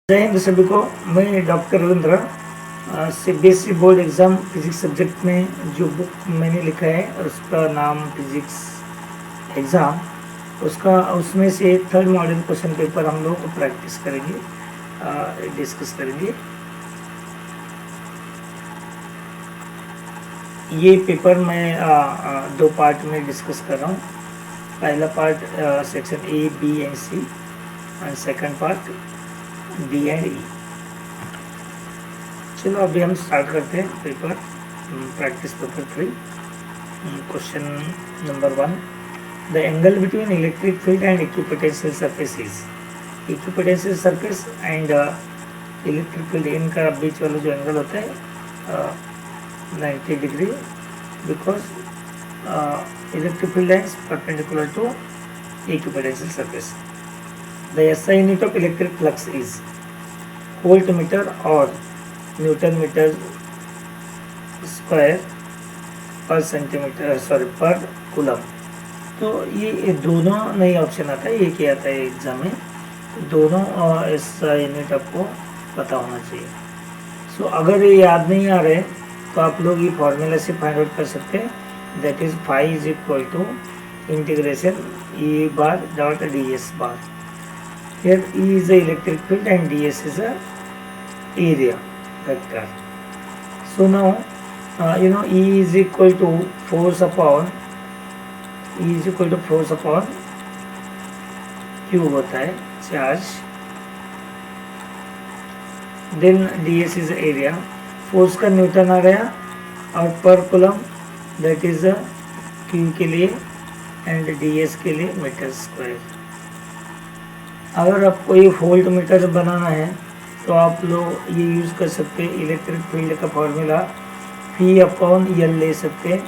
जय हिंद सभी को। मैं doctor Ravindra. CBSE board exam physics subject में जो बुक मैंने लिखा है उसका नाम फिजिक्स एग्ज़ाम, उसमें से थर्ड मॉडल क्वेश्चन पेपर हम लोग प्रैक्टिस करेंगे, डिस्कस करेंगे। ये पेपर मैं दो पार्ट में डिस्कस कर रहा हूँ। पहला part section A, B and C, and second part D and E. चलो अभी हम स्टार्ट करते हैं paper, practice paper 3। Question number 1, the angle between electric field and equipotential surface is. Equipotential surface and electric field, इनका बीच वाला जो angle होता है 90 degree, because electric field lines perpendicular to equipotential surface. The SI unit of electric flux is volt metre और Newton metre square पर coulomb. तो ये दोनों नई ऑप्शन आता है, ये क्या आता है एग्जाम में, तो दोनों इसका यूनिट आपको पता होना चाहिए। सो अगर ये याद नहीं आ रहे तो आप लोग ये फॉर्मूला से फाइंड आउट कर सकते हैं, that is phi is equal to integration E bar dot D S bar. Here E is the electric field and D S is a area vector. So now E is equal to force upon Q होता है charge, then ds is area. Force का newton आ गया और पर coulomb that is Q के लिए and ds के लिए मीटर स्क्वायर। अगर आपको ये वोल्ट मीटर बनाना है तो आप लोग ये यूज़ कर सकते हैं, इलेक्ट्रिक फील्ड का फॉर्मूला P अपॉन L ले सकते हैं,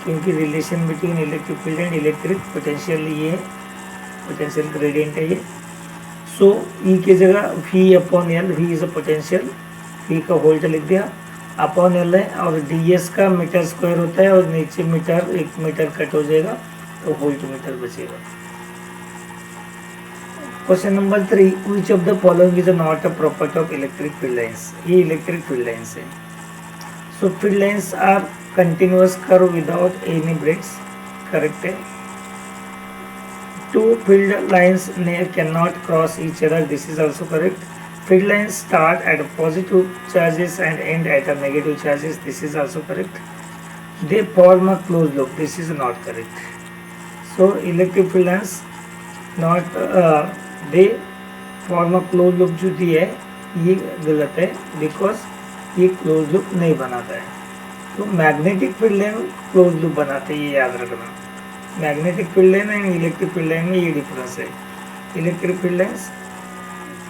क्योंकि relation between electric field and electric potential, ये पोटेंशियल ग्रेडियंट है ये। सो E की जगह V upon L, V is a potential, V का वोल्ट लिख दिया, अपॉन L है, और ds का मीटर स्क्वायर होता है, और नीचे मीटर, एक मीटर कट हो जाएगा तो वोल्ट मीटर बचेगा। Question number 3, which of the following is not a property of electric field lines. ये इलेक्ट्रिक फील्ड लाइन्स है। So field lines are continuous curve without any breaks, correct है। Two field lines can not cross each other, this is also correct. Field lines start at positive charges and end at a negative charges, this is also correct. They form a close loop, this is not correct. So electric field lines not they form a close loop जो दी है ये गलत है, because ये close loop नहीं बनाता है। तो magnetic field line close loop बनाते हैं, ये याद रखना। Magnetic field line and electric field line में ये डिफरेंस है। Electric field line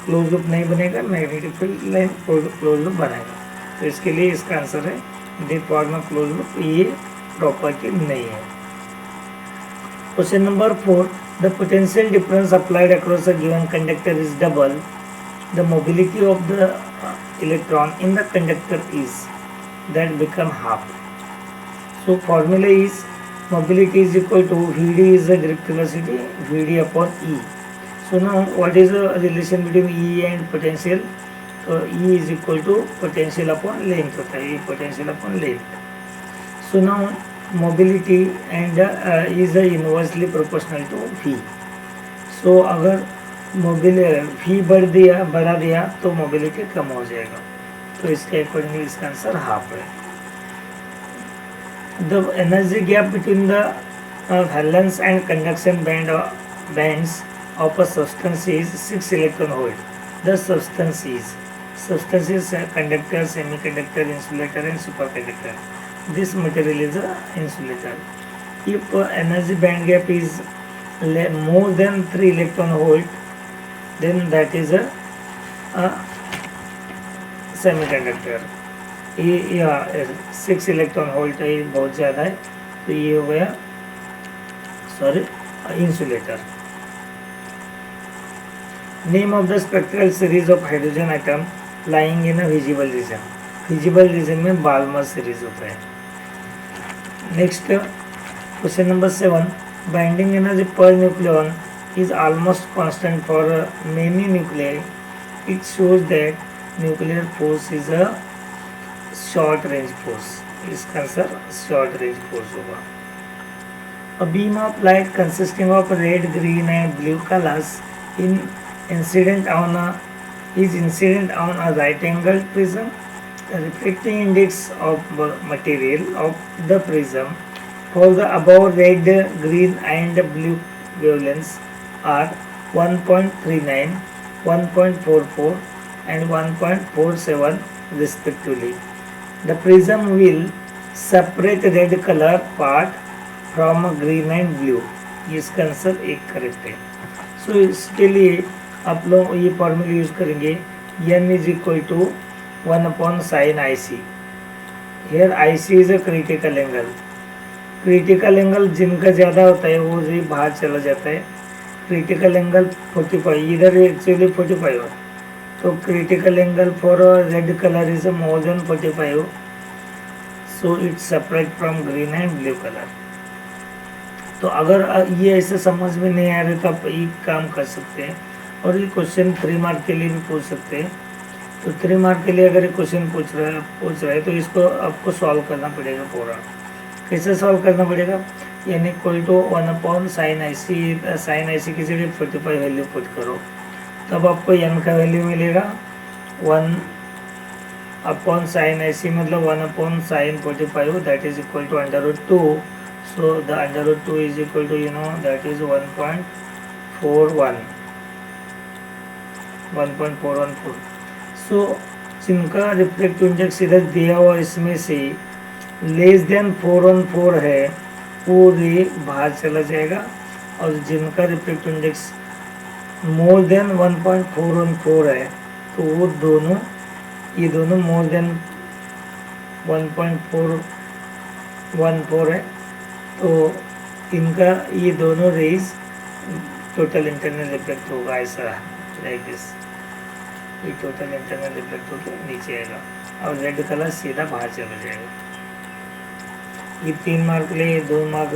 close loop नहीं बनेगा, magnetic field line close loop बनेगा। तो इसके लिए इसका आंसर है दे फॉर्म अ क्लोज लूप, ये प्रॉपर्टी नहीं है। Question number 4, the potential difference applied across a given conductor is double the mobility of the electron in the conductor is, that become half. So formula is mobility is equal to Vd is the direct velocity, Vd upon E. So now what is the relation between E and potential? So E is equal to potential upon length होता है, E potential upon length. So now mobility and is inversely proportional to V. So अगर V बढ़ा दिया तो mobility कम हो जाएगा, तो इसके अकॉर्डिंगली इसका आंसर हाफ है। The energy gap between the valence and conduction bands of a substance is 6 electron volt. The substance is conductor, semiconductor, insulator and superconductor. This material is a insulator. If energy band gap is more than 3 electron volt, then that is a semiconductor. ये 6 electron volt है, बहुत ज़्यादा है, तो ये हो गया insulator. Name of the spectral series of hydrogen atom lying in a visible region. Visible region में बाल्मर सीरीज होता है। Next question number 7, binding energy per nucleon is almost constant for many nuclei it shows that nuclear force is a short range force. इसका answer short range force होगा। A beam of light consisting of red, green and blue colors incident on a is incident on a right-angled prism. The refracting index of material of the prism for the above red, green and blue wavelengths are 1.39, 1.44 and 1.47 respectively. The prism will separate red color part from green and blue. इसका answer एक correct है। So इसके लिए आप लोग ये formula use करेंगे, n is equal to 1/sin IC। Here IC is a critical angle. Critical angle जिनका ज़्यादा होता है वो रे बाहर चला जाता है। क्रिटिकल एंगल 45, इधर एक्चुअली 45 है, तो critical angle for red colour is more than 45, so it's separate from green and blue colour. तो अगर ये ऐसे समझ में नहीं आ रहे तो आप एक काम कर सकते हैं, और ये क्वेश्चन 3 मार्क के लिए भी पूछ सकते हैं। तो 3 मार्क के लिए अगर ये क्वेश्चन पूछ रहा है तो इसको आपको सॉल्व करना पड़ेगा पूरा। कैसे सॉल्व करना पड़ेगा, यानी इक्वल टू 1/sin IC की जगह 45 वैल्यू पुट करो, तब आपको n का वैल्यू मिलेगा 1/sin IC मतलब 1/sin 45, that is equal to √2। So the √2 is equal to that is 1.41, 1.414। So जिनका रिफ्लेक्टिव इंडेक्स इधर दिया हुआ इसमें से लेस देन 414 है वो रे बाहर चला जाएगा, और जिनका रिफ्लेक्टिव इंडेक्स मोर देन 1.414 है तो वो दोनों, ये दोनों मोर देन 1.414 है, तो इनका ये दोनों रेज टोटल इंटरनल रिफ्लेक्ट होगा ऐसा, लाइक दिस। ये टोटल इंटरनल रिफ्लेक्ट होकर नीचे आएगा और रेड कलर सीधा बाहर चला जाएगा। ये 3 मार्क के लिए, 2 मार्क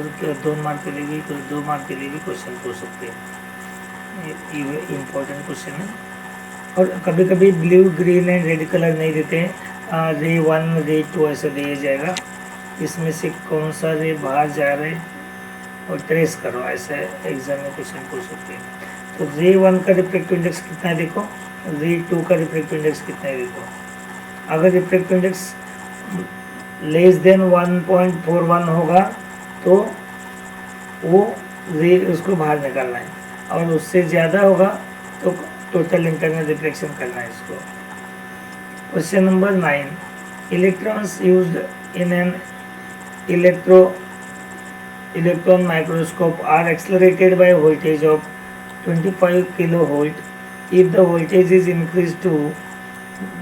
के लिए भी, 2 मार्क के लिए भी क्वेश्चन पूछ सकते हैं। ये इम्पोर्टेंट क्वेश्चन है। और कभी कभी blue, green and red colour नहीं देते, रे 1, रे 2 ऐसा दिया जाएगा, इसमें से कौन सा रे बाहर जा रहे और ट्रेस करो, ऐसा एग्जाम में क्वेश्चन पूछ सकते हैं। तो रे 1 का रिफ्लेक्टिव इंडेक्स कितना है देखो, रे 2 का रिफ्लेक्टिव इंडेक्स कितना है देखो। अगर रिफ्लेक्टिव इंडेक्स लेस देन 1.41 होगा तो वो रे उसको बाहर निकालना है, और उससे ज़्यादा होगा तो टोटल इंटरनल रिफ्लेक्शन करना है इसको। Question number 9, electrons used in an electron microscope are accelerated by a voltage of 25 kilovolt. If the voltage is increased to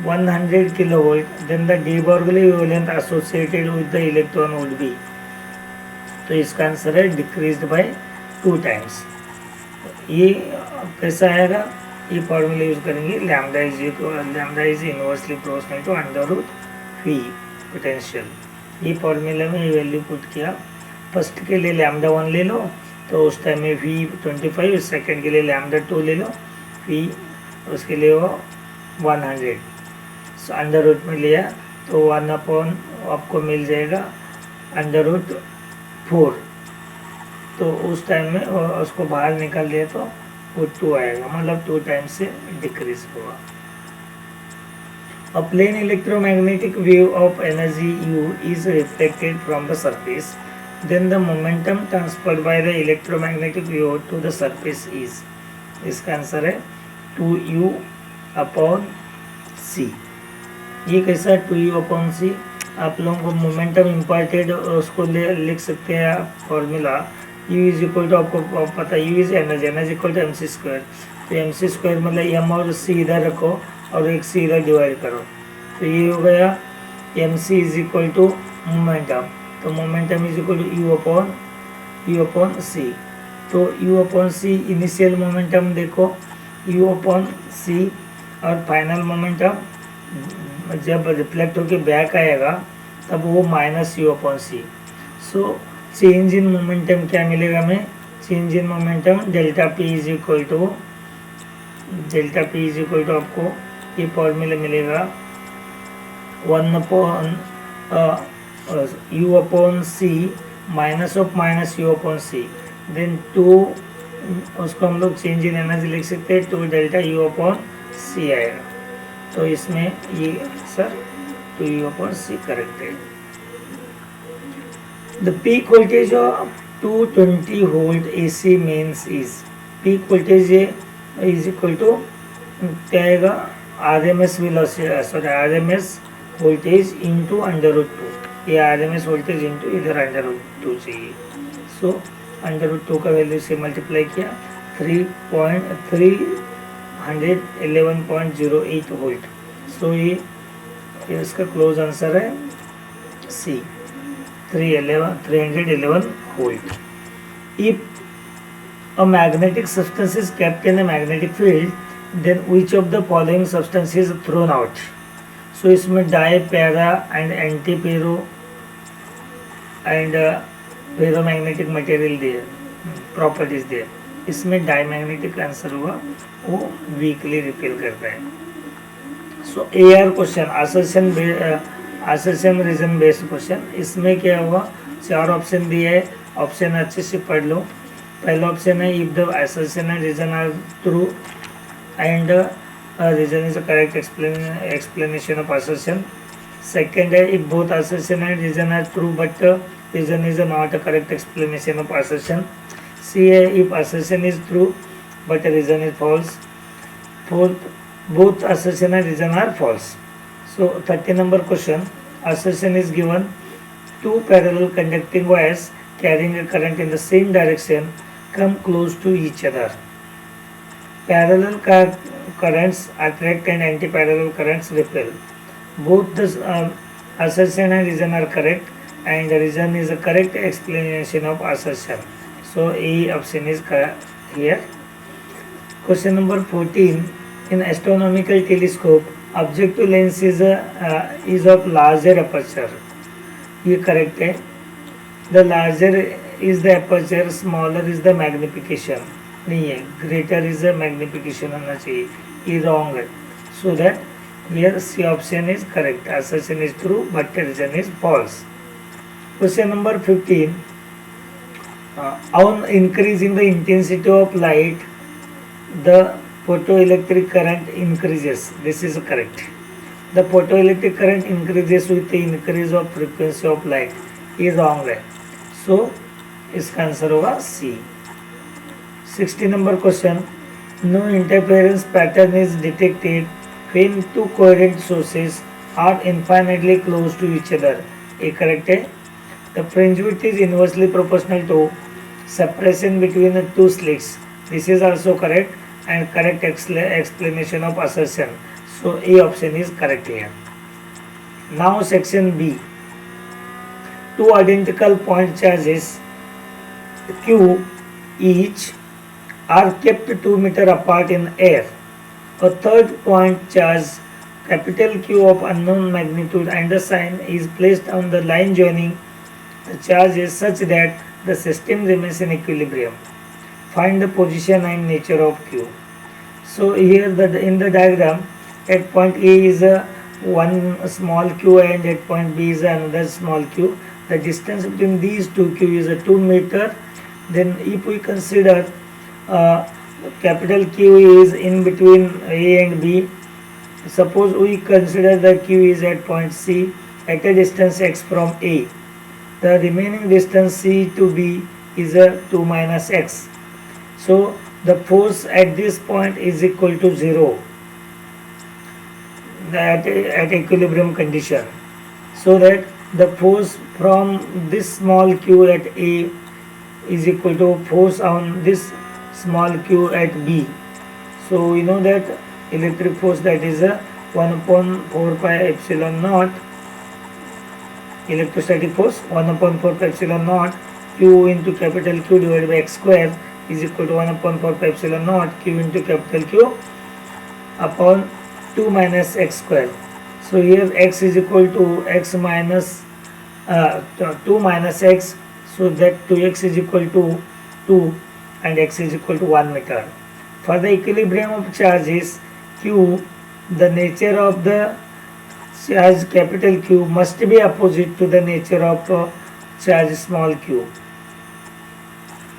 100 kilovolt, then the de Broglie wavelength associated with the electron would be। तो इसका answer है decreased bye 2 times। ये कैसा आएगा, ये formula use करेंगे, lambda is inversely proportional to √V potential. ये formula में ये वैल्यू पुट किया। फर्स्ट के लिए λ1 ले लो तो उस टाइम में V 25, सेकेंड के लिए λ2 ले लो, V उसके लिए वो 100। सो √ में लिया तो 1 आपको मिल जाएगा √4। तो उस टाइम में उसको बाहर निकाल दिया तो वो 2 आएगा, मतलब 2 टाइम्स से डिक्रीज होगा। A plane electromagnetic wave of energy U is reflected from the surface, then the momentum transferred by the electromagnetic wave to the surface is। इसका आंसर है 2U/c। ये कैसा 2U/c, आप लोगों को मोमेंटम इम्पार्टेड उसको लिख सकते हैं formula. U is equal to, आपको पता है U is energy, energy equal to mc²। तो mc² मतलब m और c इधर रखो और एक c इधर डिवाइड करो, तो ये हो गया mc is equal to momentum. तो momentum is equal to U/c। तो U/c इनिशियल मोमेंटम देखो U/c, और फाइनल मोमेंटम जब रिफ्लेक्ट होकर बैक आएगा तब वो -U/c। So change in momentum क्या मिलेगा हमें, change in momentum ΔP is equal to delta P is equal to आपको ये फॉर्मूला मिलेगा 1 upon U upon C minus of minus U upon C, then 2 उसको हम लोग चेंज इन एनर्जी लिख सकते हैं 2 डेल्टा यू अपॉन सी आएगा। तो इसमें ये sir 2 U upon C correct है। The peak voltage of 220 volt AC mains is, peak voltage is equal to क्या आएगा RMS velocity sorry RMS voltage into √2, ये RMS वोल्टेज इंटू इधर √2 चाहिए। सो √2 का वैल्यू से मल्टीप्लाई किया 311.08 वोल्ट। सो ये इसका क्लोज आंसर है सी 311 volt. If a magnetic substance is kept in a magnetic field, then which of the following substance is thrown out? So इसमें dia para and anti ferro and ferromagnetic material दिए properties दिए, इसमें die magnetic answer हुआ, वो weekly repel करता है। So AR question assertion reason based question, इसमें क्या हुआ 4 ऑप्शन दिए है, ऑप्शन अच्छे से पढ़ लो। पहला ऑप्शन है if the assertion and reason are true and reason is a correct explanation of assertion. Second है if both assertion and reason are true but reason is not a correct explanation of assertion. C है if assertion is true but reason is false. Fourth both assertion and reason are false. So 30 number question, assertion is given two parallel conducting wires carrying a current in the same direction come close to each other. Parallel currents attract and anti-parallel currents repel. Both the assertion and reason are correct and the reason is a correct explanation of assertion. So A option is here. Question number 14, in astronomical telescope objective lens is of larger aperture, ये correct है। The larger is the aperture, smaller is the magnification, नहीं है, greater is the magnification होना चाहिए, ये wrong है। So that here C option is correct, assertion is true but reason is false. Question number 15, on increasing the intensity of light the photoelectric current increases, this is correct. The photoelectric current increases with the increase of frequency of light, ये wrong है। So इसका answer होगा C। 60 number question, no interference pattern is detected when two coherent sources are infinitely close to each other, ये correct है। The fringe width is inversely proportional to separation between the two slits, this is also correct and correct explanation of assertion. So A option is correct here. Now section B, two identical point charges Q each are kept 2 meters apart in air. A third point charge capital Q of unknown magnitude and the sign is placed on the line joining the charges such that the system remains in equilibrium. Find the position and nature of Q. So here in the diagram, at point A is one small q and at point B is another small q. The distance between these two q is 2 meter. Then if we consider capital Q is in between A and B, suppose we consider the Q is at point C at a distance x from A. The remaining distance C to B is 2 minus x. So the force at this point is equal to 0 at equilibrium condition. So that the force from this small q at A is equal to force on this small q at B. So we know that electric force, that is 1 upon 4 pi epsilon naught, electrostatic force 1 upon 4 pi epsilon naught q into capital Q divided by x square is equal to 1 upon 4 pi epsilon naught q into capital Q upon 2 minus x square. So here x is equal to x minus 2 minus x, so that 2x is equal to 2 and x is equal to 1 meter. For the equilibrium of charges Q, the nature of the charge capital Q must be opposite to the nature of charge small q.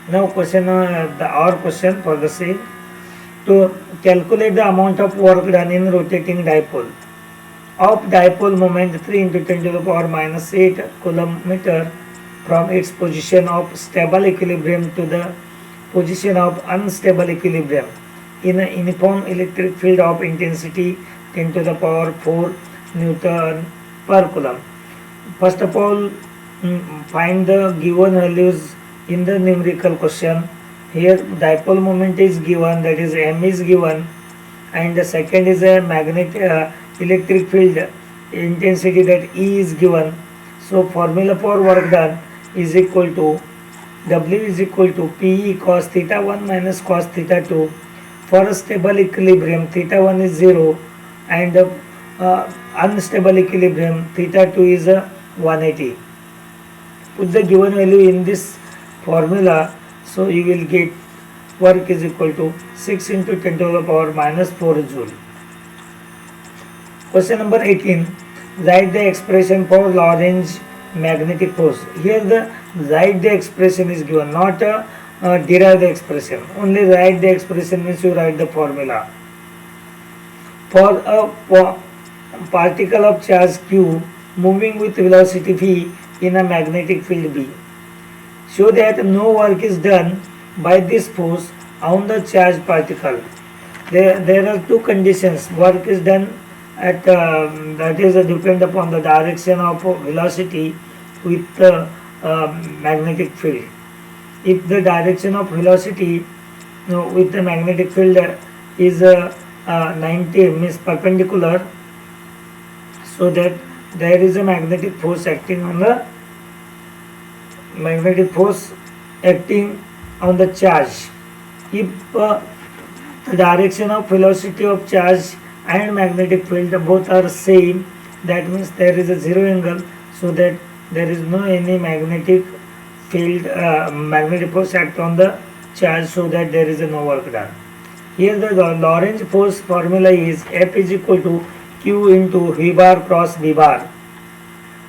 Now our question for the same. To calculate the amount of work done in rotating dipole of dipole moment 3 into 10 to the power minus 8 coulomb from its position of stable equilibrium to the position of unstable equilibrium in a uniform electric field of intensity 10 to the power 4 Newton per coulomb. First of all, find the given values in the numerical question. Here dipole moment is given, that is M is given, and the second is a electric field intensity, that E is given. So formula for work done is equal to W is equal to P cos theta 1 minus cos theta 2. For a stable equilibrium theta 1 is 0 and unstable equilibrium theta 2 is 180. Put the given value in this formula, so you will get work is equal to 6 into 10 to the power minus 4 joule. Question number 18. Write the expression for Lorentz magnetic force. Here the write the expression is given, not derive the expression. Only write the expression means you write the formula. For a particle of charge q moving with velocity v in a magnetic field B, show that no work is done by this force on the charged particle. There are two conditions. Work is done at that is depend upon the direction of velocity with the magnetic field. If the direction of velocity with the magnetic field is 90 means perpendicular, so that there is a magnetic force acting on the charge. If the direction of velocity of charge and magnetic field both are same, that means there is a zero angle, so that there is no any magnetic field magnetic force act on the charge, so that there is no work done. Here the Lorentz force formula is F is equal to Q into V bar cross B bar,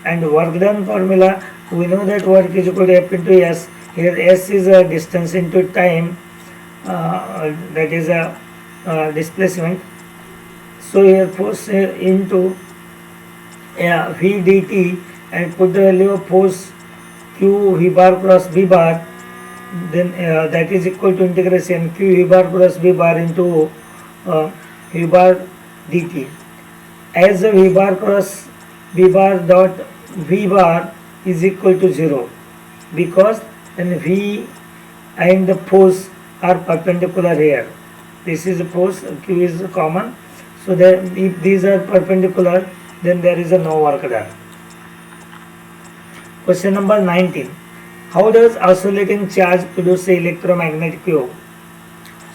and work done formula we know that work is equal to F into S. Here S is a distance into time, that is a displacement. So here force into V dt, and put the value of force Q V bar cross B bar, then that is equal to integration Q V bar cross B bar into V bar dt. As a V bar cross B bar dot V bar is equal to 0, because then V and the force are perpendicular here. This is the force, Q is common, so that if these are perpendicular, then there is no work done. Question number 19. How does oscillating charge produce electromagnetic wave?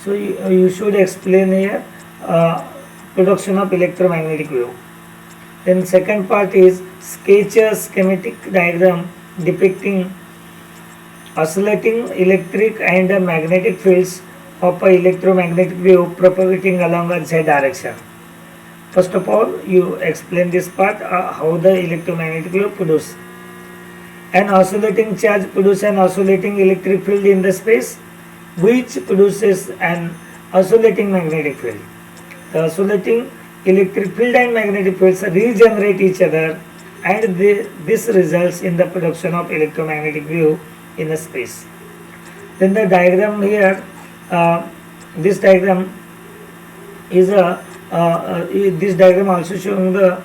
So you should explain here production of electromagnetic wave. Then second part is sketch a schematic diagram depicting oscillating electric and magnetic fields of an electromagnetic wave propagating along a z direction. First of all, you explain this part, how the electromagnetic wave produce. An oscillating charge produces an oscillating electric field in the space, which produces an oscillating magnetic field. The oscillating electric field and magnetic fields regenerate each other, and this results in the production of electromagnetic wave in a space. Then the diagram here, this diagram is this diagram also showing the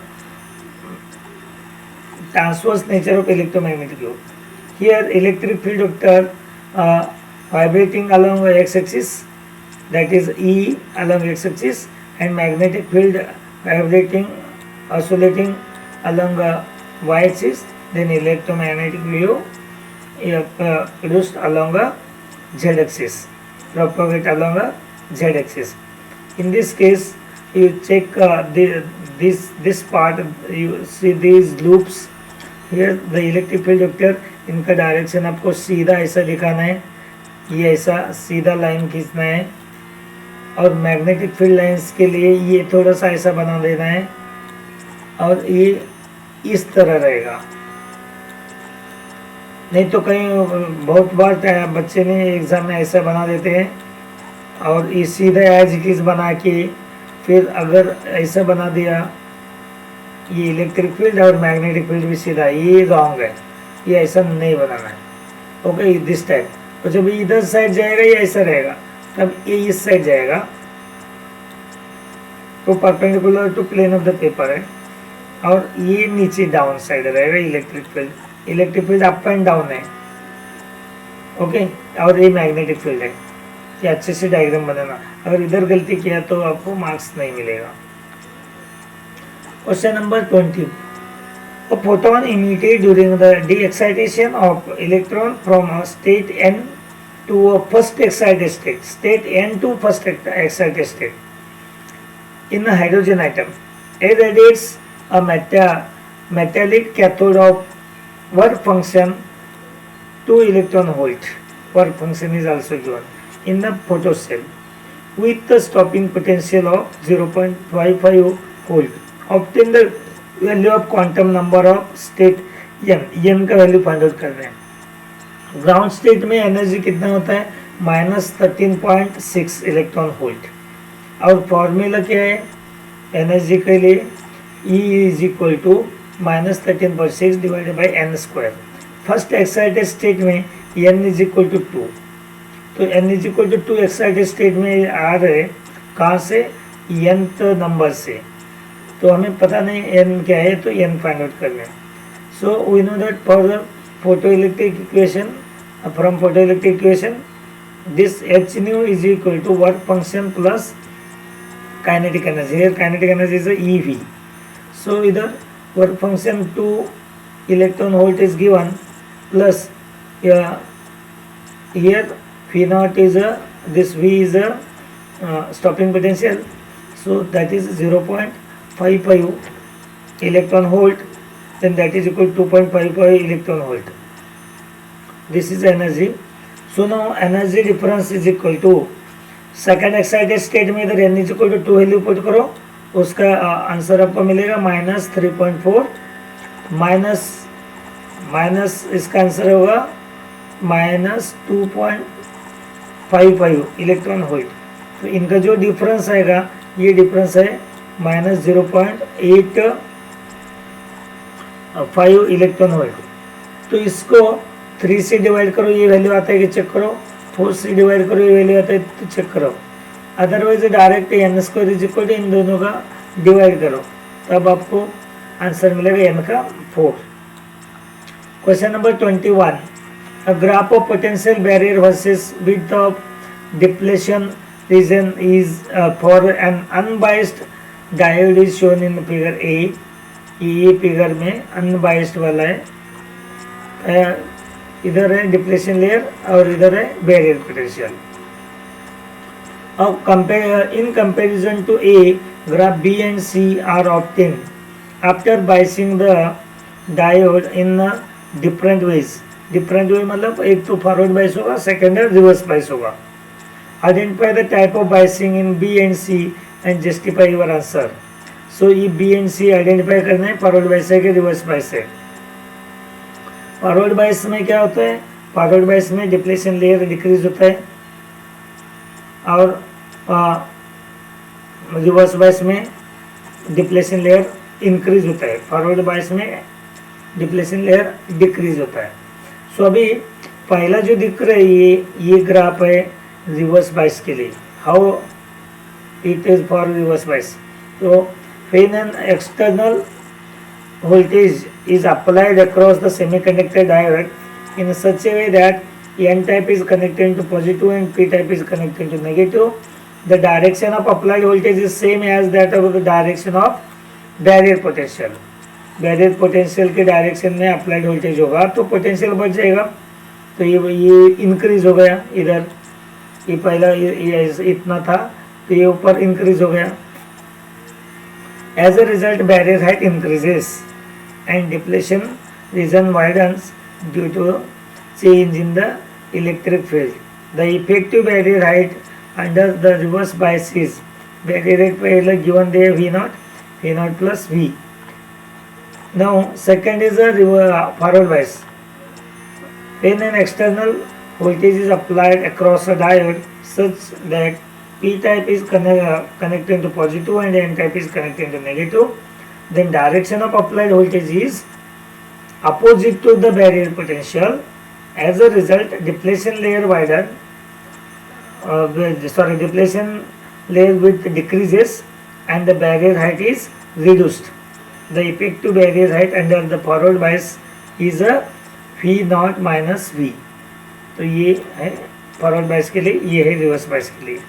transverse nature of electromagnetic wave. Here electric field vector vibrating along the x-axis, that is E along x-axis, and magnetic field vibrating, oscillating along the y-axis, then electromagnetic wave produced along a z-axis, propagate along a z-axis. In this case, you check this part, you see these loops. Here the electric field vector, इनका direction आपको सीधा ऐसा दिखाना है, ये ऐसा सीधा line खींचना है, और मैग्नेटिक फील्ड लाइंस के लिए ये थोड़ा सा ऐसा बना देना है और ये इस तरह रहेगा। नहीं तो कहीं बहुत बार बच्चे ने एग्ज़ाम में ऐसा बना देते हैं और ये सीधा एज इट इज़ बना के फिर अगर ऐसा बना दिया, ये इलेक्ट्रिक फील्ड और मैग्नेटिक फील्ड भी सीधा, ये रॉन्ग है, ये ऐसा नहीं बनाना है। Okay, this type. तो जब इधर साइड जाएगा ये ऐसा रहेगा, तब ये इस साइड जाएगा, तो perpendicular to plane of the paper है, और ये नीचे डाउन साइड रहेगा electric field. Electric field up and down है। ओके, और ये मैग्नेटिक फील्ड है। ये अच्छे से डायग्राम बनाना, अगर इधर गलती किया तो आपको मार्क्स नहीं मिलेगा। Question number 20, a photon emitted during the de-excitation of electron from a state n to a first excited state, state n to first excited state in a hydrogen atom, irradiates a metallic cathode of work function 2 electron volt. Work function is also given in the photocell with the stopping potential of 0.55 volt. Obtain the value of quantum number of state n का value find out कर रहे हैं। Ground state में energy कितना होता है, -13.6 electron volt. और formula क्या है एनर्जी के लिए, E is equal to -13.6 divided by n²। First excited state में n इज इक्वल टू 2, तो n is equal to 2 excited state में आ रहे कहाँ से, nth नंबर से। तो हमें पता नहीं n क्या है, तो n फाइंड आउट करना है। So we know that for the photoelectric equation, from photoelectric equation this h nu is equal to work function plus kinetic energy. Here kinetic energy is EV। So इधर work function 2 electron volt is given plus here V naught is this V is stopping potential, so that is 0.55 electron volt, then that is equal to 2.55 electron volt. This is energy. So now energy difference is equal to second excited state में इधर n is equal to 2 value put करो, उसका answer आपको मिलेगा -3.4 minus इसका answer होगा -2.55 electron volt. तो इनका जो डिफरेंस आएगा ये डिफरेंस है -0.85 इलेक्ट्रॉन वोल्ट। तो इसको 3 से डिवाइड करो, ये वैल्यू आता है कि चेक करो, 4 से डिवाइड करो, ये वैल्यू आता है तो चेक करो, otherwise direct n² is equal to n दोनों का डिवाइड करो, तब आपको आंसर मिलेगा n का 4। Question number 21, a graph of potential barrier versus width of depletion region is for an unbiased diode is shown in figure A। ये figure में unbiased वाला है, इधर है डिप्लेशन लेयर और इधर है बैरियर पोटेंशियल। अब in comparison to A, graph B and C are obtained after biasing the diode in different ways। Different way मतलब एक तो फॉरवर्ड बाइस होगा, सेकेंड है रिवर्स बाइस होगा। Identify the type of biasing in B and C and justify your answer. So ये B and C identify करना है, फॉरवर्ड बाइस है कि रिवर्स बाइस है। फॉरवर्ड बाइस में क्या होता है, फॉरवर्ड बाइस में डिप्लेशन लेयर डिक्रीज होता है और रिवर्स बाइस में डिप्लेशन लेयर इंक्रीज होता है। फॉरवर्ड बाइस में डिप्लेशन लेयर डिक्रीज होता है। सो अभी पहला जो दिख रहा है ये ग्राफ है रिवर्स बाइस के लिए, how it is for reverse bias. तो when an external voltage is applied across the semiconductor diode in such a way that n type is connected to positive and p type is connected to negative, the direction of applied voltage is same as that of the direction of barrier potential। Barrier potential के direction में applied voltage होगा तो potential बढ़ जाएगा, तो ये increase हो गया, इधर ये पहला ये इतना था तो ये ऊपर इंक्रीज हो गया। As a result barrier height increases and depletion region widens due to change in the electric field। The effective barrier height under the reverse bias is barrier rate parallel given there V naught plus V. Now second is a forward bias. When an external voltage is applied across a diode such that P type is connected to positive and N type is connected to negative, then direction of applied voltage is opposite to the barrier potential. As a result, depletion layer widen. Depletion layer width decreases and the barrier height is reduced. The effective barrier height under the forward bias is a V naught minus V. तो ये है forward bias के लिए, ये है reverse bias के लिए.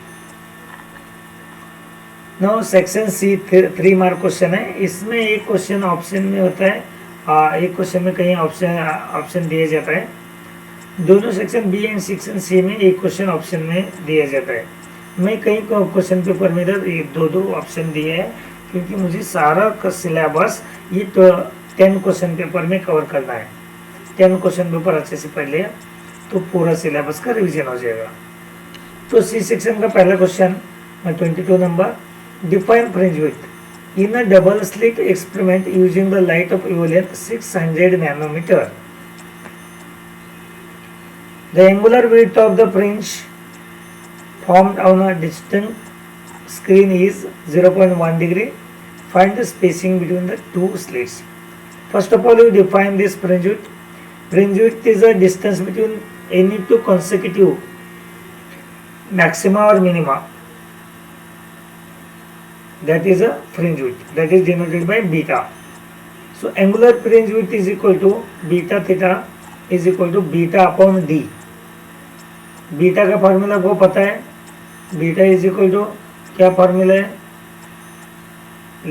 Now section C 3 mark question है. इसमें एक क्वेश्चन ऑप्शन में होता है, एक क्वेश्चन में कहीं ऑप्शन दिया जाता है. दोनों section B and section C में एक क्वेश्चन ऑप्शन में दिया जाता है. मैं कई क्वेश्चन पेपर में इधर दो ऑप्शन दिए हैं क्योंकि मुझे सारा सिलेबस ये 10 क्वेश्चन पेपर में कवर करना है. 10 क्वेश्चन पेपर अच्छे से पढ़ लिया तो पूरा सिलेबस का रिवीजन हो जाएगा. तो सी सेक्शन का पहला क्वेश्चन 22 नंबर, define fringe width in a double slit experiment using the light of wavelength 600 nanometre. The angular width of the fringe formed on a distant screen is 0.1 degree. Find the spacing between the two slits. First of all, you define this fringe width. Fringe width is a distance between any two consecutive maxima or minima. That is a fringe width. That is denoted by beta. So angular fringe width is equal to beta theta is equal to beta upon d. Beta का formula को पता है, beta is equal to क्या formula है,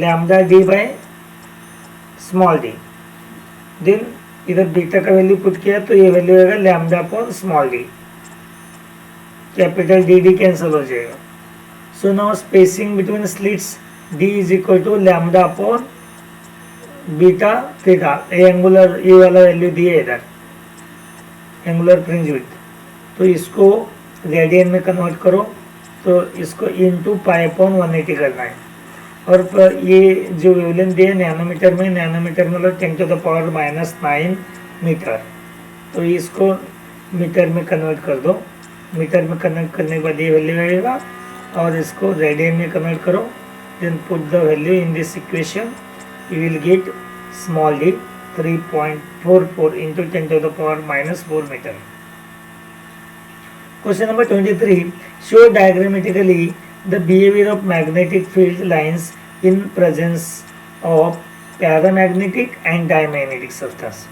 lambda D by small D. Then इधर beta का value put किया तो ये वैल्यू आएगा lambda upon small D. Capital D D cancel हो जाएगा. So now spacing between slits D is equal to lambda upon beta theta. Angular ये वाला वैल्यू दिए इधर एंगुलर फ्रिंज विड्थ. तो इसको रेडियन में कन्वर्ट करो तो इसको इनटू पाई अपॉन 180 करना है. और ये जो वेवलेंथ दिए नैनोमीटर में, नैनोमीटर मतलब 10 to the power -9 मीटर. तो इसको मीटर में कन्वर्ट कर दो. मीटर में कन्वर्ट करने के बाद ये वैल्यू आएगा और इसको रेडियन में कन्वर्ट करो. Then put the value in this equation. You will get small D 3.44 into 10 to the power -4 metre. Question number 23. Show diagrammatically the behavior of magnetic field lines in presence of paramagnetic and diamagnetic substance.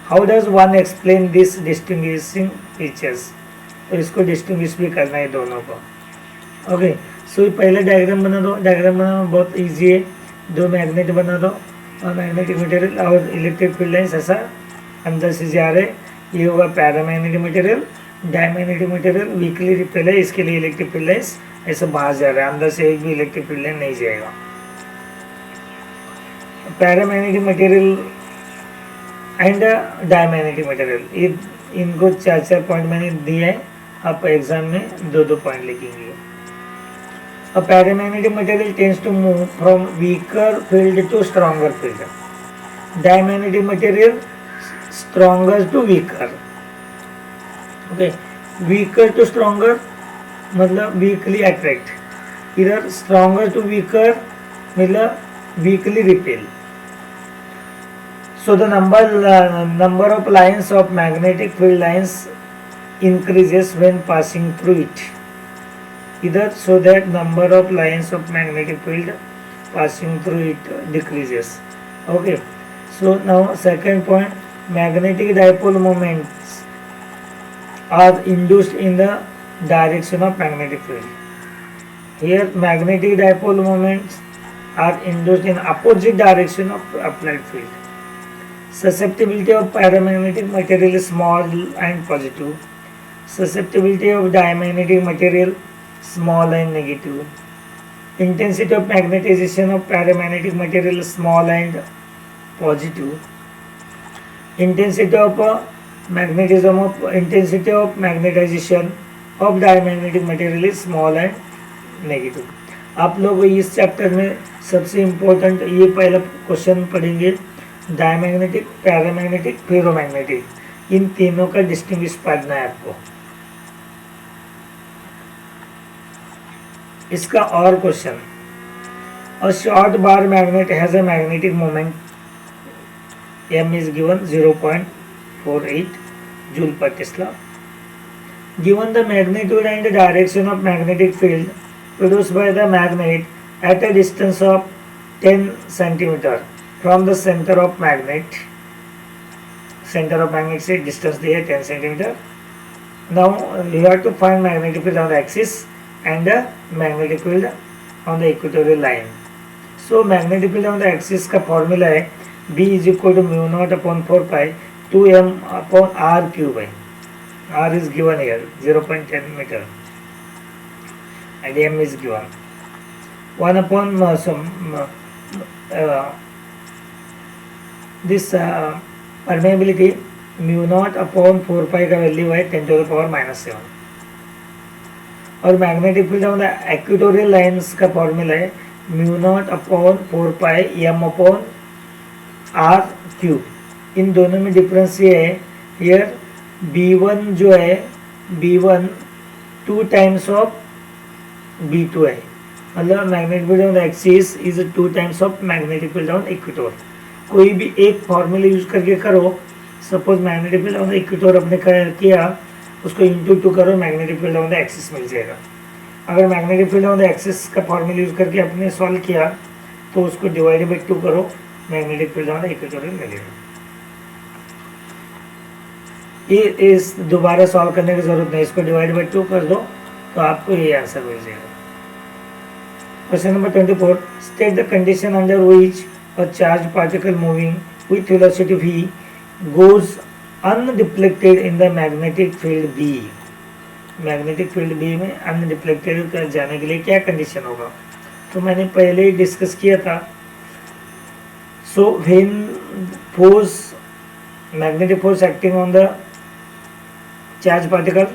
How does one explain this distinguishing features? तो इसको distinguish भी करना है दोनों को. Okay, सो पहले diagram बना दो. डायग्राम बनाना बहुत इजी है. दो मैग्नेट बना दो और मैग्नेटिक मटेरियल और इलेक्ट्रिक फील्ड लाइन्स ऐसा अंदर से जा रहे. ये होगा paramagnetic material. Diamagnetic material weekly repel है, इसके लिए इलेक्ट्रिक फील्ड लाइन्स ऐसे बाहर जा रहा है. अंदर से एक भी इलेक्ट्रिक फील्ड लाइन नहीं जाएगा. Paramagnetic material and diamagnetic material इनको 4 पॉइंट मैंने दिए हैं. आप एग्जाम में 2 पॉइंट लिखेंगे. A paramagnetic material tends to move from weaker field to stronger field. Diamagnetic material stronger to weaker. Okay, weaker to stronger मतलब वीकली अट्रैक्ट. इधर stronger to weaker मतलब weakly repel. So the number of lines of magnetic field lines increases when passing through it. Either so that number of lines of magnetic field passing through it decreases. Okay. So now second point, magnetic dipole moments are induced in the direction of magnetic field. Here magnetic dipole moments are induced in opposite direction of applied field. Susceptibility of paramagnetic material is small and positive. Susceptibility of diamagnetic material small and negative. Intensity of magnetization of paramagnetic material is small and positive. Intensity of magnetization of diamagnetic material is small and negative. आप लोग इस chapter में सबसे important ये पहला question पढ़ेंगे, diamagnetic, paramagnetic, ferromagnetic, इन तीनों का डिस्टिंग्विश पढ़ना है आपको। इसका और question, a short bar magnet has a magnetic moment m is given 0.48 joule per Tesla. Given the magnitude and the direction of magnetic field produced by the magnet at a distance of 10 centimeter from the center of magnet से distance दिया 10 centimeter. Now you have to find magnetic field on the axis and the magnetic field on the equatorial line. So magnetic field on the axis का formula है B is equal to mu naught upon 4 pi 2m upon r cube है. R is given here 0.10 meter and m is given 1 upon this permeability mu naught upon 4 pi का value है 10 to the power -7 और magnetic field on the equatorial lines का formula है mu naught upon 4 पाई m upon r cube. इन दोनों में difference ये है, here b1 जो है b1 2 टाइम्स ऑफ b2 है, मतलब magnetic field on the axis is 2 times of magnetic field on equator. कोई भी एक फॉर्मूला यूज करके करो, suppose magnetic field on the equator अपने किया, उसको इंटू 2 करो, magnetic field on the axis मिल जाएगा। अगर magnetic field on the axis का फॉर्मूला यूज करके अपने सॉल्व किया तो उसको डिवाइड बाई 2 करो, magnetic field on the equatorial मिलेगा। ये इस दोबारा सॉल्व करने की जरूरत नहीं, इसको डिवाइड बाई 2 कर दो तो आपको ये आंसर मिल जाएगा। Question number 24, state the condition under which a charge particle moving with velocity v goes undeflected in the magnetic field B। Magnetic field B में अनडिफ्लेक्टेड कर जाने के लिए क्या कंडीशन होगा, तो मैंने पहले ही डिस्कस किया था। So when force, magnetic force acting on the charge particle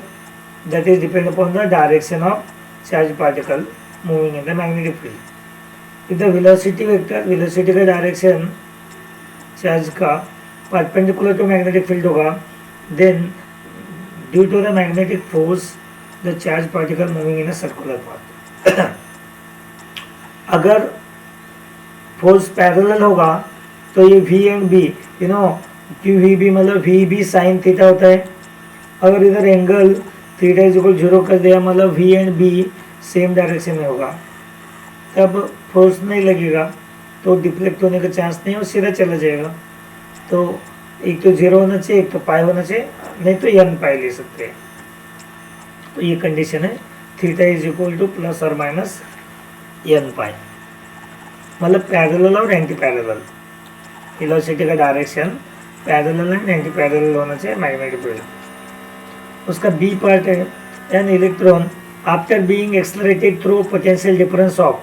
that is depend upon the direction of charge particle moving in the magnetic field. If the velocity vector, velocity का direction charge का perpendicular to magnetic field होगा, then due to the magnetic force the charge particle moving in a circular path. अगर force parallel होगा तो ये V and B, you know QVB मतलब VB sine theta होता है। अगर इधर एंगल थीटा इज इक्वल 0 कर दिया मतलब V and B same direction में होगा, तब फोर्स नहीं लगेगा, तो डिफ्लेक्ट होने का चांस नहीं है, वो सीधा चला जाएगा। तो एक तो 0 होना चाहिए, एक तो पाई होना चाहिए, नहीं तो n पाई ले सकते हैं। तो ये कंडीशन है, theta is equal two plus और माइनस n पाई, मतलब पैरेलल और एंटी पैरेलल। वेलोसिटी का direction parallel and anti parallel होना चाहिए मैग्नेटिक फील्ड। उसका बी पार्ट है, an electron after being accelerated through potential difference of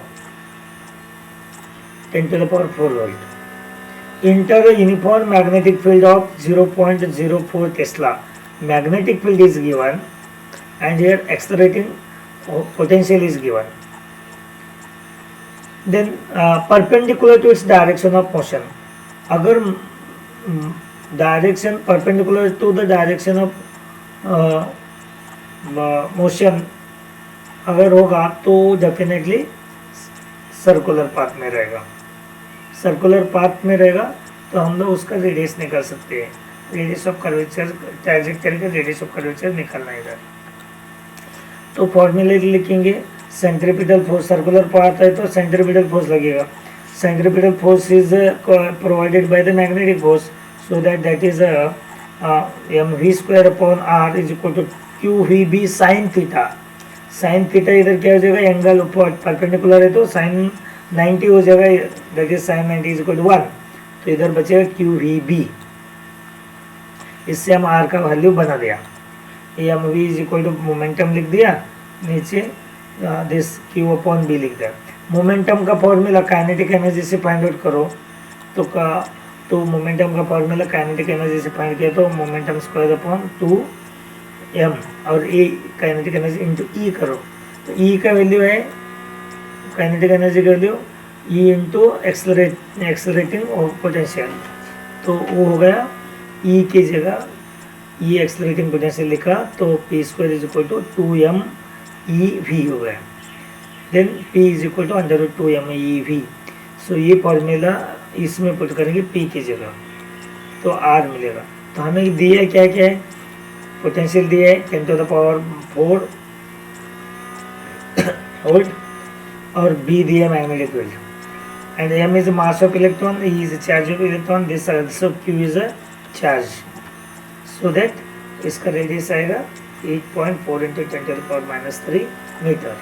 10 to the power 4 volt enter a uniform magnetic field of 0.04 Tesla. Magnetic field is given and here accelerating potential is given. Then perpendicular to its direction of motion. अगर direction perpendicular to the direction of motion अगर होगा तो definitely circular path में रहेगा। Circular path में रहेगा तो हम लोग उसका रेडियस निकाल सकते हैं, रेडियस ऑफ कर्वेचर, ट्रांजेक्टरी का रेडियस ऑफ कर्वेचर निकालना है इधर। तो फॉर्मूले लिखेंगे, सेंट्रीपिटल फोर्स, सर्कुलर पाथ है तो सेंट्रीपिटल फोर्स लगेगा। Centripetal force is provided by the magnetic force, so that is mv square upon r is equal to qvb sin theta। sin theta इधर क्या हो जाएगा, एंगल परपेंडिकुलर है तो sin 90 हो जाएगा, that is sin 90 is equal to 1, तो इधर बचेगा qvb। इससे हम r का वैल्यू बना दिया, mv is equal to momentum लिख दिया, नीचे दिस q upon b लिख दिया। मोमेंटम का फॉर्मूला काइनेटिक एनर्जी से फाइंड आउट करो, तो मोमेंटम का फॉर्मूला काइनेटिक एनर्जी से फाइंड किया तो मोमेंटम स्क्वायर अपॉन 2 एम और ए काइनेटिक एनर्जी इंटू ई करो, तो ई का वैल्यू है काइनेटिक एनर्जी का value E into accelerating potential, तो वो हो गया ई की जगह ई एक्सलरेटिंग पोटेंशियल लिखा तो P square is equal to 2m E V हो गया, then P is equal to under root 2m E V. So ये फॉर्मूला इसमें पुट करेंगे पी की जगह तो आर मिलेगा। तो हमें दिया है क्या क्या है, पोटेंशियल दिया है 10 टू द पावर 4 वोल्ट और बी दिया magnetic field and m is the mass of electron, E is the charge of electron, this also Q is a charge, so that इसका रेडियस आएगा 8.4 into 10 to the power minus 3 metre.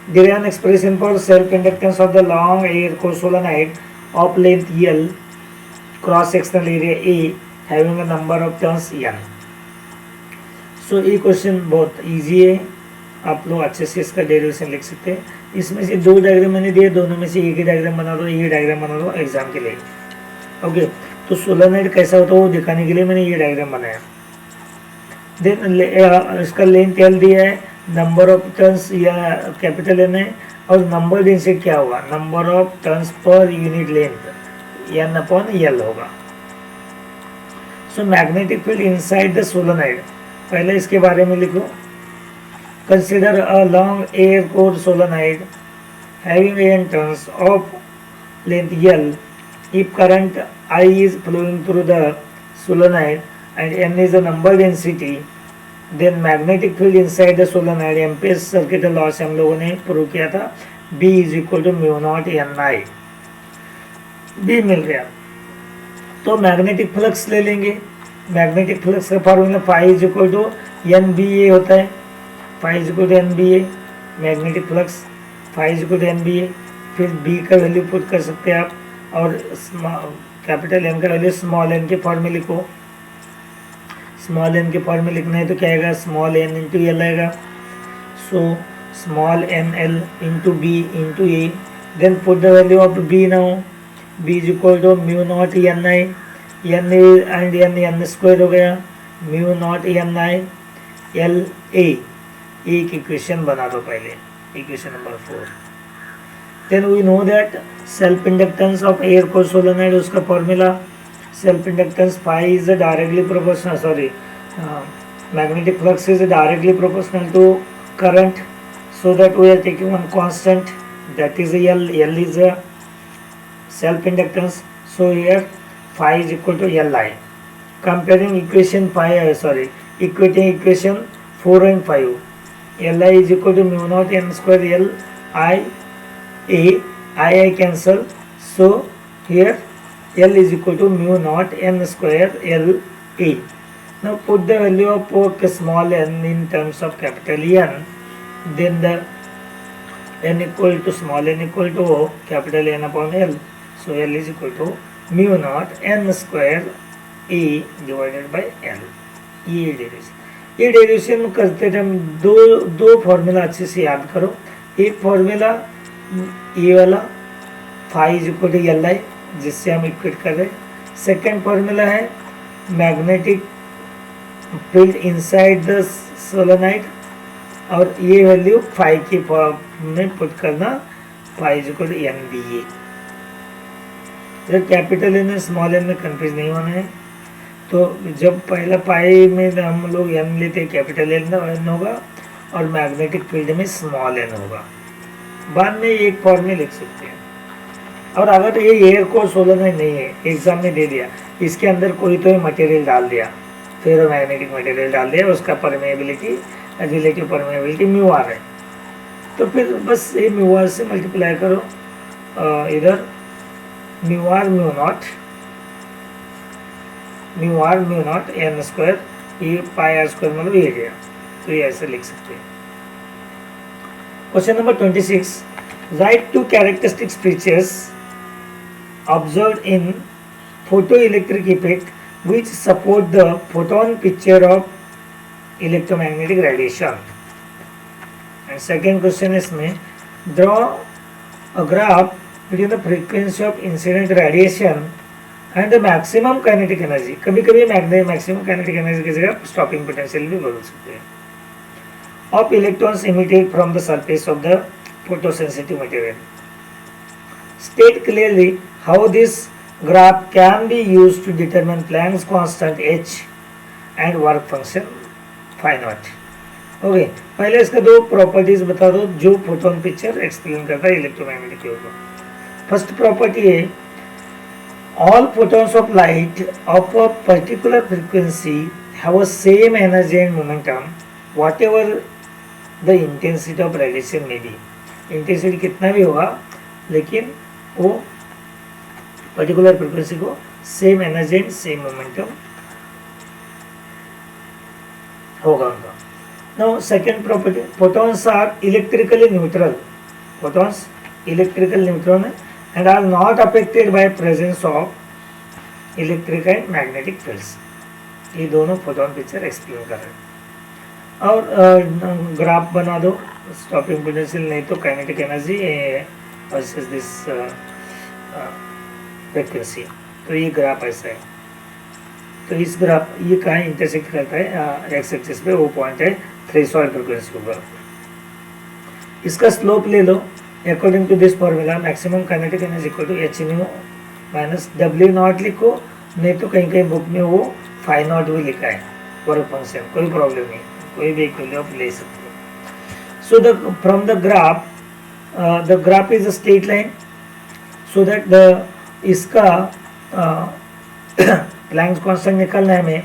There is an expression for self inductance of the long air core solenoid of length L cross sectional area A having a number of turns N। So ये question बहुत easy है, आप लोग अच्छे से इसका derivation लिख सकते हैं। इसमें से दो डायग्राम मैंने दिए, दोनों में से एक ही डायग्राम बना दो, ये डायग्राम बना दो एग्जाम के लिए। ओके, तो सोलेनोइड कैसा होता है वो दिखाने के लिए मैंने ये डायग्राम बनाया। देन इसका लेंथ एल दिया है, नंबर ऑफ टर्न्स या कैपिटल एन है और नंबर डेंसिटी क्या होगा, number of turns per unit length N upon L होगा। So magnetic field inside the solenoid, पहले इसके बारे में लिखो। Consider a long air core solenoid having n turns of length L. If current I is flowing through the solenoid and n is the number density, then magnetic field inside the solenoid, Ampere's circuit law से हम लोगों ने prove किया था, B is equal to mu naught Ni। B मिल गया तो magnetic flux ले लेंगे। मैग्नेटिक फ्लक्स का formula phi is equal to NBA होता है, phi is equal to NBA magnetic flux, phi is equal to NBA। फिर B का value put कर सकते हैं आप और कैपिटल M का वैल्यू स्मॉल n के फॉर्म में लिखो। स्मॉल n के फॉर्म में लिखना है तो क्या आएगा, स्मॉल n इंटू एल आएगा। So small n l into B into A, then put the value of B now, B is equal to mu naught Ni, n and n square हो गया, mu naught Ni L A। एक equation बना दो पहले, equation number 4। Then we know that self inductance of air core solenoid, उसका formula self inductance phi is directly proportional, sorry magnetic flux is directly proportional to current, so that we are taking one constant that is L is a self inductance, so here phi is equal to Li। comparing equation equating equation 4 and 5, Li is equal to mu naught n square L I A, I cancel, so here L is equal to mu naught n square L A। now put the value of small n in terms of capital N, then the n equal to small n equal to capital N upon L, so L is equal to mu naught n square A divided by L। ये derivation करते time दो formula अच्छे से याद करो। एक formula ये वाला phi is equal to Li जिससे हम इक्वेट कर रहे हैं। सेकेंड फॉर्मूला है magnetic field inside the solenoid और ये वैल्यू फाई की फॉर्म में पुट करना, phi is equal to NBA। जब कैपिटल एन स्मॉल एन में कंफ्यूज नहीं होना है, तो जब पहला पाई में हम लोग n लेते हैं कैपिटल N होगा और मैग्नेटिक फील्ड में स्मॉल n होगा। बाद में एक फॉर्म में लिख सकते हैं। और अगर ये एयर कोर सोलेनोइड नहीं है, एग्जाम में दे दिया, इसके अंदर कोई तो मटेरियल डाल दिया, फेरो मैग्नेटिक मटेरियल डाल दिया, उसका permeability relative permeability mu R है, तो फिर बस ये म्यू आर से मल्टीप्लाई करो, इधर mu R mu naught n square, ये पाई आर स्क्वायर मतलब ये गया, तो ये ऐसे लिख सकते हैं। Question number 26, write two characteristic features observed in photoelectric effect which support the photon picture of electromagnetic radiation। and second question is में draw a graph between the frequency of incident radiation and the maximum kinetic energy, कभी कभी maximum kinetic energy की जगह stopping potential भी बोल सकते हैं, of electrons emitted from the surface of the photosensitive material. State clearly how this graph can be used to determine Planck's constant h and work function phi naught. Okay, पहले इसका दो properties बता दो जो फोटोन पिक्चर एक्सप्लेन करता है electromagnetic wave को. First property है all photons of light of a particular frequency have a same energy and momentum whatever the intensity of radiation may be. Intensity कितना भी होगा लेकिन वो पर्टिकुलर फ्रीक्वेंसी को same energy and same momentum होगा उनका. Now second property, photons are electrically neutral. Photons electrical neutron है and are not affected by presence of electric and magnetic fields. ये दोनों फोटोन पिक्चर एक्सप्लेन कर रहे हैं. और ग्राफ बना दो स्टॉपिंग पोटेंशियल नहीं तो kinetic energy versus this frequency. तो ये ग्राफ ऐसा है. तो इस ग्राफ ये कहाँ इंटरसेक्ट करता है एक्स एक्सिस पे, वो पॉइंट है थ्रेशोल्ड फ्रीक्वेंसी ऊपर. इसका स्लोप ले लो. According to this formula, maximum kinetic energy equal to h nu minus w naught लिखो, नहीं तो कहीं कहीं बुक में वो phi naught भी लिखा है वर्क फंक्शन. कोई प्रॉब्लम नहीं, कोई भी इक्वल आप ले सकते हो. So the from the graph is a straight line. So that the इसका प्लैंक्स कांस्टेंट निकालना है हमें.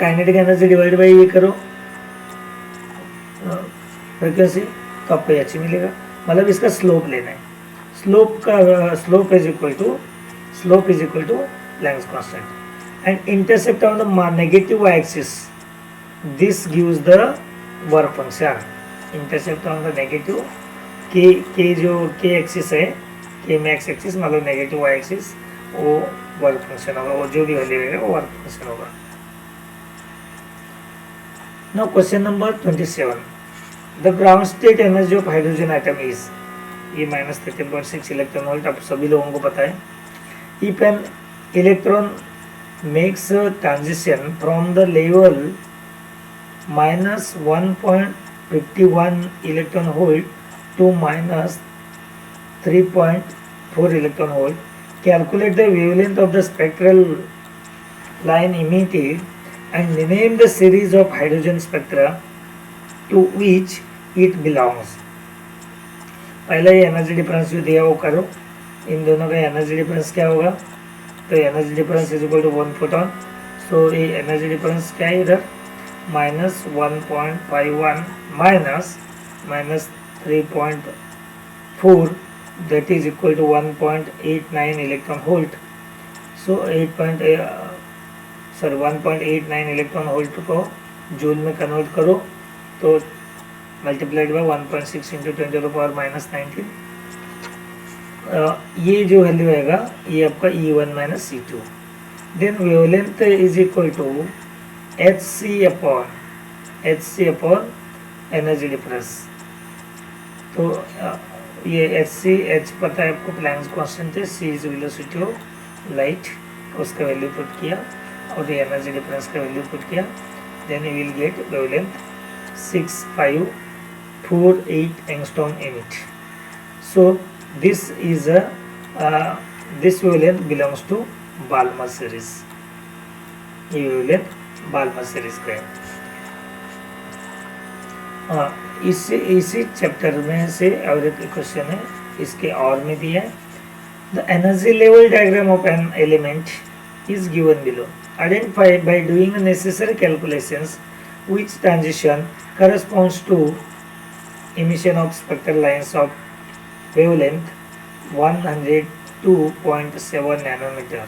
काइनेटिक एनर्जी डिवाइड बाई ये करो फ्रीक्वेंसी, तो आपको एच मिलेगा. मतलब इसका स्लोप लेना है. Slope is equal to Planck's constant and intercept on the negative axis. This gives the work function. Intercept on the negative के जो के एक्सिस है, के मैक्स एक्सिस मतलब नेगेटिव वाई एक्सिस, वो वर्क फंक्शन होगा. वो जो भी value रहेगा वो वर्क फंक्शन होगा. Now question number 27. The ground state energy of hydrogen atom is, ये माइनस 13.6 इलेक्ट्रॉन वोल्ट. अब सभी लोगों को पता है. If an electron makes a transition from the level minus 1.51 electron volt to minus 3.4 electron volt, calculate the wavelength of the spectral line emitted and name the series of hydrogen spectra to which it belongs. पहले ये energy difference जो दिया वो करो. इन दोनों का energy difference क्या होगा? तो energy difference is equal to 1 photon. So ये एनर्जी डिफरेंस क्या है इधर? Minus 1.51 minus 3.4 that is equal to 1.89 electron volt. So 1.89 electron volt को जूल में कन्वर्ट करो तो multiplied by 1.6 into 10 to the power minus 19. ये जो वैल्यू आएगा ये आपका E1 minus E2. Then wavelength is equal to HC upon energy difference. तो ये H पता है आपको, प्लैंक्स कांस्टेंट है. C is velocity of light, उसका वैल्यू पुट किया और ये एनर्जी डिफरेंस का वैल्यू पुट किया. Then you will get wavelength 6548 angstrom unit. So this is this wavelength belongs to Balmer series. ये wavelength Balmer series का है. इसी चैप्टर में से और एक क्वेश्चन है, इसके और में दिया है. The energy level diagram of an element is given below. Identify by doing the necessary calculations which transition corresponds to emission of spectral lines of wavelength 102.7 nanometre.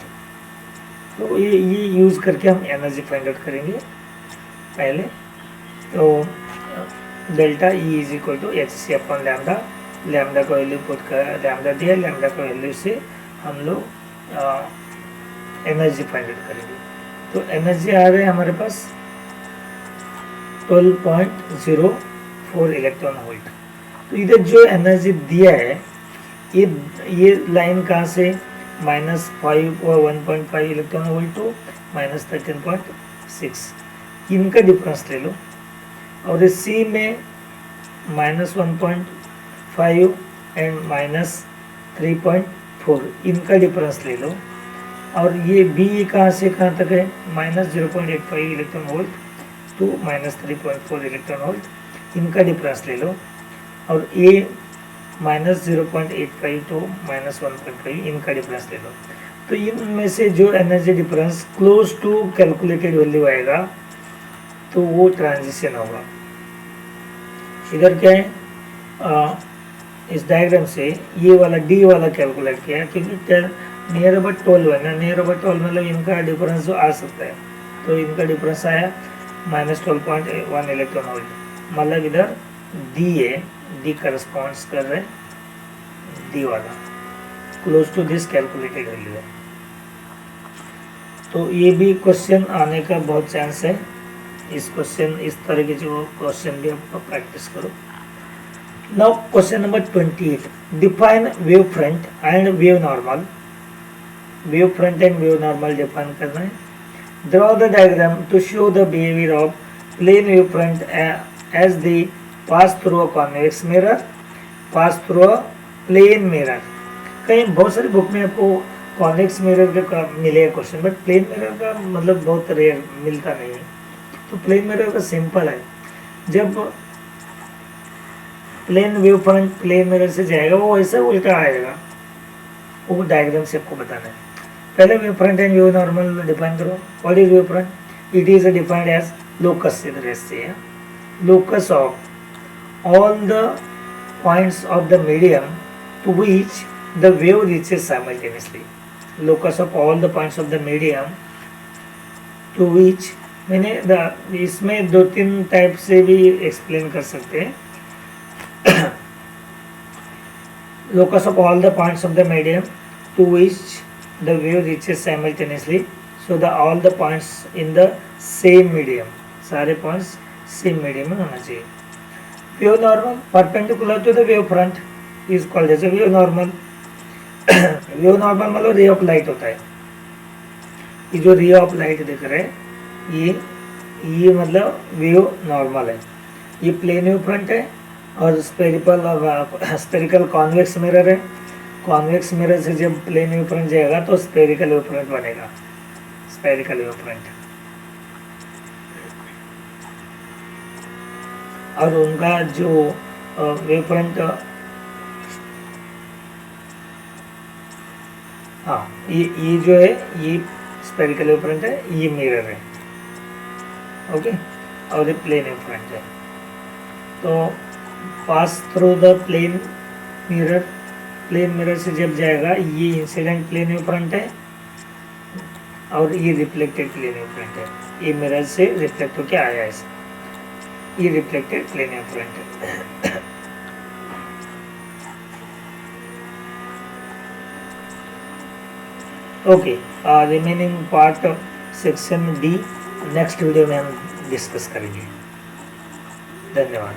तो ये यूज करके हम एनर्जी फाइंड आउट करेंगे. पहले तो delta E is equal to H C upon lambda. Lambda का value put कर, lambda दिया, लैम्डा का वैल्यू से हम लोग एनर्जी फाइंड आउट करेंगे. तो एनर्जी आ रहे हैं हमारे पास 12.04 इलेक्ट्रॉन वोल्ट. तो इधर जो एनर्जी दिया है ये लाइन कहाँ से, -5 और 1.5 इलेक्ट्रॉन वोल्ट टू -13.6, इनका डिफरेंस ले लो। और इस सी में -1.5 एंड -3.4, इनका डिफरेंस ले लो। और ये बी कहाँ से कहाँ तक है, -0.85 electron volt to -3.4 electron volt, इनका डिफरेंस ले लो। और ए -0.85 टू -1.5, इनका डिफरेंस ले लो। तो इनमें से जो energy difference close to calculated value आएगा तो वो ट्रांजिशन होगा। इधर क्या है, इस डायग्राम से ये वाला डी वाला कैलकुलेट किया, क्योंकि नियर अबाउट 12 है ना, नियर अबाउट 12 मतलब इनका डिफरेंस जो आ सकता है, तो इनका डिफरेंस आया -12.1 इलेक्ट्रॉन वोल्ट, मतलब इधर डी है, डी करस्पॉन्ड्स कर रहे डी वाला, close to this calculated value है। तो ये भी क्वेश्चन आने का बहुत चांस है। इस क्वेश्चन, इस तरह के जो क्वेश्चन भी आप प्रैक्टिस करो। Now question number 28, define wave front and wave normal. Wave front and wave normal define करना है। Draw the diagram to show the behaviour of plane wave front as they pass through a convex mirror, pass through a plane mirror. कहीं बहुत सारी book में आपको convex mirror का मिलेगा question, but plain mirror का मतलब बहुत रेयर मिलता नहीं है। तो प्लेन मिरर का सिंपल है, जब plane wave front plane mirror से जाएगा वो ऐसा उल्टा आएगा, वो डायग्राम से आपको बताना है। पहले wave front and wave normal define करो। What is wave front? It is defined as locus, इधर ऐसे है, locus of all the points of the medium to which the wave reaches simultaneously. Locus of all the points of the medium to which, मैंने इसमें दो तीन type से भी explain कर सकते हैं। Locus of all the points of the medium to which the wave reaches simultaneously, so the all the points in the same medium, सारे points same medium में होना चाहिए। Wave normal perpendicular to the wave front is called as wave normal. Wave normal मतलब ray of light होता है। ये जो ray of light दिख रहे हैं ये मतलब वेव नॉर्मल है। ये प्लेन वेव फ्रंट है और स्पेरिकल कॉन्वेक्स मिरर है। कॉन्वेक्स मिरर से जब प्लेन वेव फ्रंट जाएगा तो स्पेरिकल वेव फ्रंट बनेगा, स्पेरिकल वेव फ्रंट। और उनका जो वेव फ्रंट, हाँ ये जो है ये स्पेरिकल वेव फ्रंट है, ये मिरर है, ओके। और ये प्लेन वेव फ्रंट है। तो pass through the plane mirror से जब जाएगा ये इंसिडेंट प्लेन वेव फ्रंट है और ये रिफ्लेक्टेड प्लेन वेव फ्रंट है। ये मिरर से रिफ्लेक्ट होके आया है, ये रिफ्लेक्टेड प्लेन वेव फ्रंट है। Okay, remaining part section D next video में हम डिस्कस करेंगे। धन्यवाद।